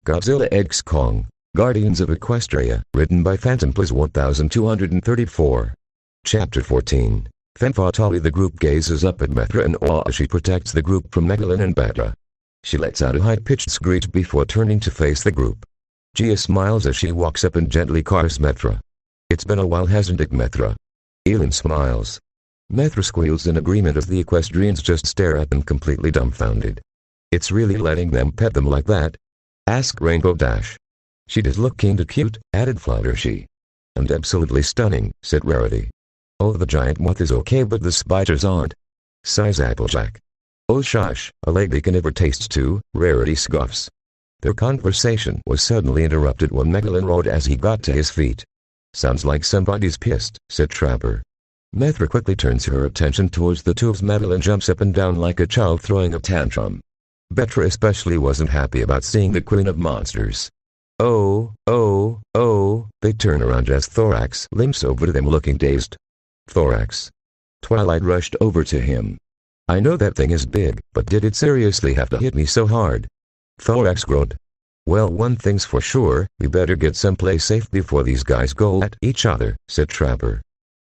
Godzilla X Kong, Guardians of Equestria, written by Phantom Plus 1234. Chapter 14. Femme Fatale. The group gazes up at Methra in awe as she protects the group from Megalyn and Batra. She lets out a high-pitched screech before turning to face the group. Gia smiles as she walks up and gently caress Methra. "It's been a while, hasn't it, Methra?" Elin smiles. Methra squeals in agreement as the Equestrians just stare at them completely dumbfounded. "It's really letting them pet them like that?" asked Rainbow Dash. "She does look kinda cute," added Fluttershy. "And absolutely stunning," said Rarity. "Oh, the giant moth is okay, but the spiders aren't," sighs Applejack. "Oh shush, a lady can never taste too," Rarity scoffs. Their conversation was suddenly interrupted when Megalyn roared as he got to his feet. "Sounds like somebody's pissed," said Trapper. Methra quickly turns her attention towards the two as Megalyn jumps up and down like a child throwing a tantrum. Batra especially wasn't happy about seeing the Queen of Monsters. Oh, they turn around as Thorax limps over to them looking dazed. "Thorax." Twilight rushed over to him. "I know that thing is big, but did it seriously have to hit me so hard?" Thorax groaned. "Well, one thing's for sure, we better get someplace safe before these guys go at each other," said Trapper.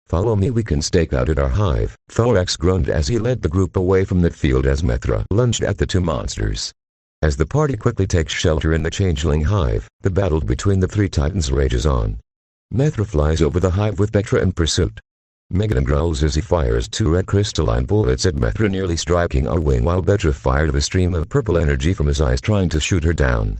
"Follow me, we can stake out at our hive," Thorax groaned as he led the group away from the field as Methra lunged at the two monsters. As the party quickly takes shelter in the changeling hive, the battle between the three titans rages on. Methra flies over the hive with Batra in pursuit. Megalyn growls as he fires two red crystalline bullets at Methra, nearly striking a wing, while Batra fired a stream of purple energy from his eyes trying to shoot her down.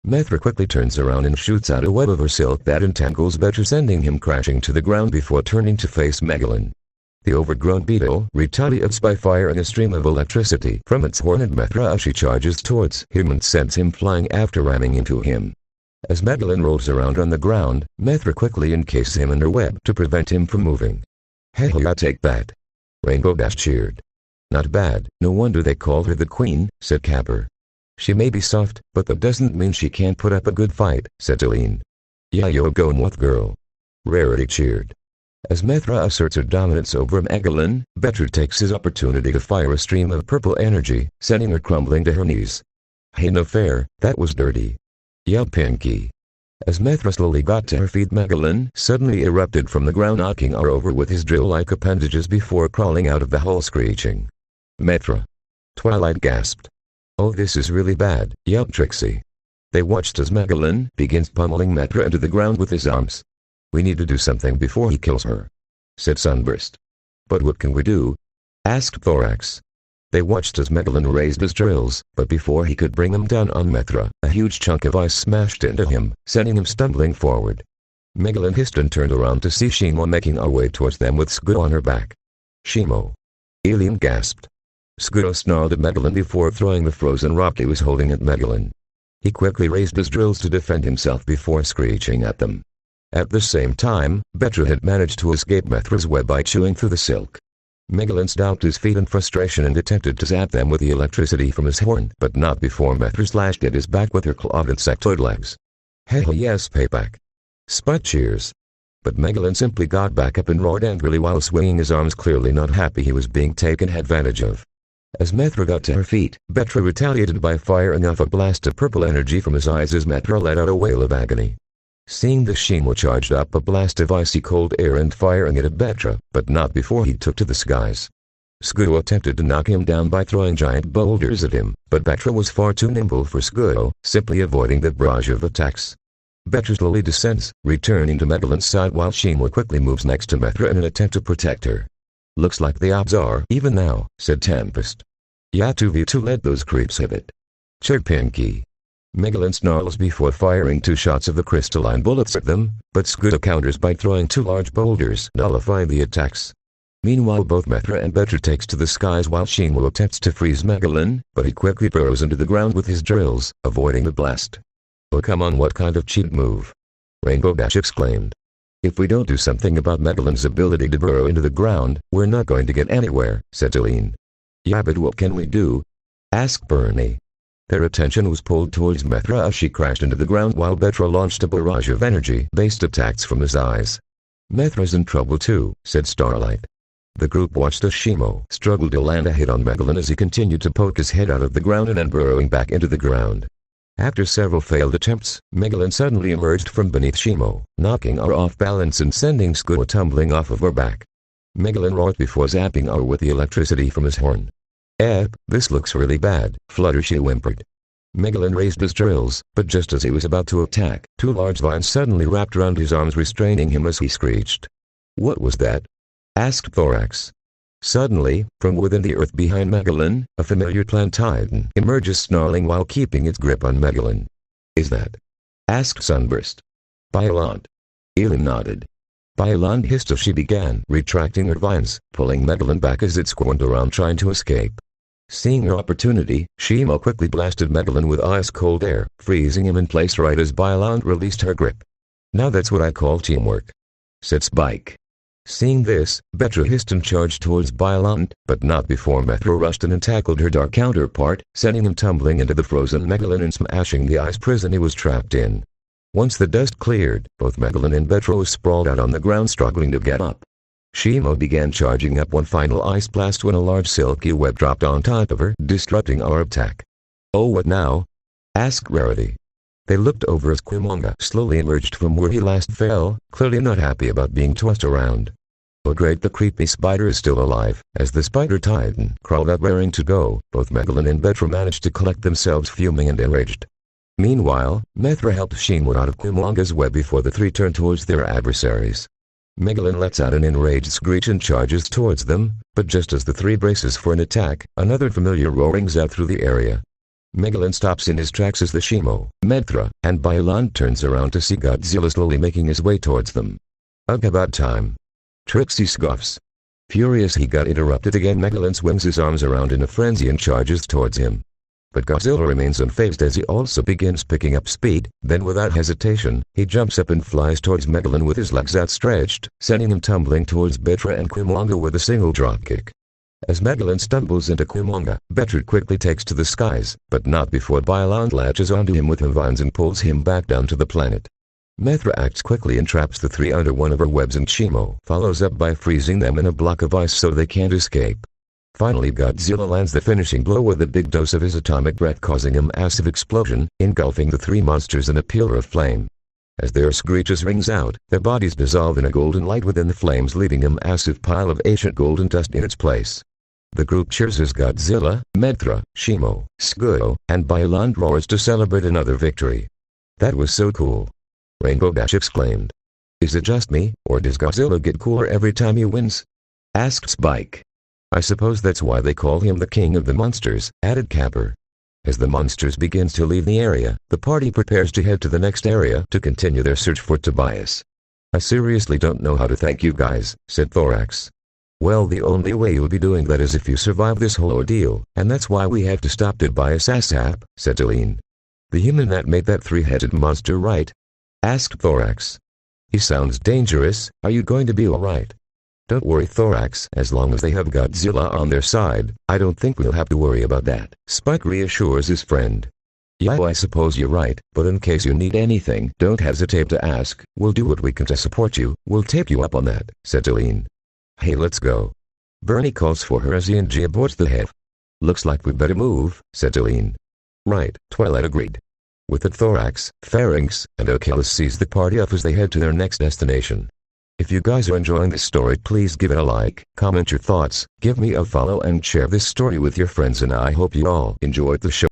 Methra quickly turns around and shoots out a web of her silk that entangles Batra, sending him crashing to the ground before turning to face Megalyn. The overgrown beetle retaliates by firing a stream of electricity from its horn at Methra as she charges towards him and sends him flying after ramming into him. As Megalyn rolls around on the ground, Methra quickly encases him in her web to prevent him from moving. "Hey, I take that!" Rainbow Dash cheered. "Not bad, no wonder they call her the Queen," said Capper. "She may be soft, but that doesn't mean she can't put up a good fight," said Eileen. "Yeah, yo go Moth Girl." Rarity cheered. As Methra asserts her dominance over Megalyn, Batra takes his opportunity to fire a stream of purple energy, sending her crumbling to her knees. "Hey, no fair, that was dirty," yelled Pinky. As Methra slowly got to her feet, Megalyn suddenly erupted from the ground, knocking her over with his drill-like appendages before crawling out of the hole screeching. "Methra!" Twilight gasped. "Oh, this is really bad," yelled Trixie. They watched as Megalyn begins pummeling Methra into the ground with his arms. "We need to do something before he kills her," said Sunburst. "But what can we do?" asked Thorax. They watched as Megalyn raised his drills, but before he could bring them down on Methra, a huge chunk of ice smashed into him, sending him stumbling forward. Megalyn hissed and turned around to see Shimo making her way towards them with Scudo on her back. "Shimo!" Eileen gasped. Scudo snarled at Megalyn before throwing the frozen rock he was holding at Megalyn. He quickly raised his drills to defend himself before screeching at them. At the same time, Batra had managed to escape Methra's web by chewing through the silk. Megalyn stomped his feet in frustration and attempted to zap them with the electricity from his horn, but not before Methra slashed at his back with her clawed insectoid legs. "Hell yes, payback!" Spot cheers. But Megalyn simply got back up and roared angrily while swinging his arms, clearly not happy he was being taken advantage of. As Methra got to her feet, Batra retaliated by firing off a blast of purple energy from his eyes as Methra let out a wail of agony. Seeing this, Shimo charged up a blast of icy cold air and firing it at Batra, but not before he took to the skies. Scudo attempted to knock him down by throwing giant boulders at him, but Batra was far too nimble for Scudo, simply avoiding the barrage of attacks. Batra slowly descends, returning to Megalyn's side while Shimo quickly moves next to Methra in an attempt to protect her. "Looks like the odds are even now," said Tempest. "Yeah, 2v2, let those creeps have it," cheered Pinky. Megalyn snarls before firing two shots of the crystalline bullets at them, but Scudo counters by throwing two large boulders, nullifying the attacks. Meanwhile, both Methra and Batra takes to the skies while Shimo attempts to freeze Megalyn, but he quickly burrows into the ground with his drills, avoiding the blast. "Oh come on, what kind of cheat move?" Rainbow Dash exclaimed. "If we don't do something about Megalyn's ability to burrow into the ground, we're not going to get anywhere," said Eileen. "Yeah, but what can we do?" asked Bernie. Their attention was pulled towards Methra as she crashed into the ground while Batra launched a barrage of energy-based attacks from his eyes. "Methra's in trouble too," said Starlight. The group watched as Shimo struggled to land a hit on Megalyn as he continued to poke his head out of the ground and then burrowing back into the ground. After several failed attempts, Megalyn suddenly emerged from beneath Shimo, knocking her off balance and sending Skuo tumbling off of her back. Megalyn roared before zapping her with the electricity from his horn. This looks really bad, Fluttershy whimpered. Megalyn raised his drills, but just as he was about to attack, two large vines suddenly wrapped around his arms, restraining him as he screeched. "What was that?" asked Thorax. Suddenly, from within the earth behind Megalyn, a familiar plant titan emerges, snarling while keeping its grip on Megalyn. "Is that?" asked Sunburst. Biolant. Elim nodded. Biolant hissed as she began retracting her vines, pulling Megalyn back as it squirmed around trying to escape. Seeing her opportunity, Shimo quickly blasted Megalyn with ice-cold air, freezing him in place right as Biolant released her grip. "Now that's what I call teamwork," said Spike. Seeing this, Betra hissed and charged towards Biolant, but not before Methra rushed in and tackled her dark counterpart, sending him tumbling into the frozen Megalyn and smashing the ice prison he was trapped in. Once the dust cleared, both Megalyn and Betra sprawled out on the ground struggling to get up. Shimo began charging up one final ice blast when a large silky web dropped on top of her, disrupting our attack. "Oh, what now?" asked Rarity. They looked over as Quimonga slowly emerged from where he last fell, clearly not happy about being tossed around. "Oh great, the creepy spider is still alive." As the spider titan crawled out raring to go, both Megalyn and Betra managed to collect themselves, fuming and enraged. Meanwhile, Methra helped Shimo out of Quimonga's web before the three turned towards their adversaries. Megalyn lets out an enraged screech and charges towards them, but just as the three braces for an attack, another familiar roar rings out through the area. Megalyn stops in his tracks as the Shimo, Methra, and Biolant turns around to see Godzilla slowly making his way towards them. "Ugh, about time." Trixie scoffs. Furious he got interrupted again. Megalyn swings his arms around in a frenzy and charges towards him. But Godzilla remains unfazed as he also begins picking up speed, then without hesitation, he jumps up and flies towards Megalyn with his legs outstretched, sending him tumbling towards Betra and Quimonga with a single dropkick. As Megalyn stumbles into Quimonga, Betra quickly takes to the skies, but not before Biolant latches onto him with her vines and pulls him back down to the planet. Methra acts quickly and traps the three under one of her webs, and Shimo follows up by freezing them in a block of ice so they can't escape. Finally, Godzilla lands the finishing blow with a big dose of his atomic breath, causing a massive explosion, engulfing the three monsters in a pillar of flame. As their screeches rings out, their bodies dissolve in a golden light within the flames, leaving a massive pile of ancient golden dust in its place. The group cheers as Godzilla, Methra, Shimo, Skuo, and Biolant roars to celebrate another victory. "That was so cool!" Rainbow Dash exclaimed. "Is it just me, or does Godzilla get cooler every time he wins?" asked Spike. "I suppose that's why they call him the King of the Monsters," added Capper. As the monsters begins to leave the area, the party prepares to head to the next area to continue their search for Tobias. "I seriously don't know how to thank you guys," said Thorax. "Well, the only way you'll be doing that is if you survive this whole ordeal, and that's why we have to stop Tobias ASAP," said Aline. "The human that made that three-headed monster, right?" asked Thorax. "He sounds dangerous. Are you going to be alright?" "Don't worry, Thorax, as long as they have Godzilla on their side, I don't think we'll have to worry about that," Spike reassures his friend. "Yeah, I suppose you're right, but in case you need anything, don't hesitate to ask. We'll do what we can to support you. We'll take you up on that," said Aline. "Hey, let's go." Bernie calls for her as he and G aboard the Hef. "Looks like we better move," said Aline. "Right," Twilight agreed. With it, Thorax, Pharynx, and Oculus seize the party up as they head to their next destination. If you guys are enjoying this story, please give it a like, comment your thoughts, give me a follow and share this story with your friends, and I hope you all enjoyed the show.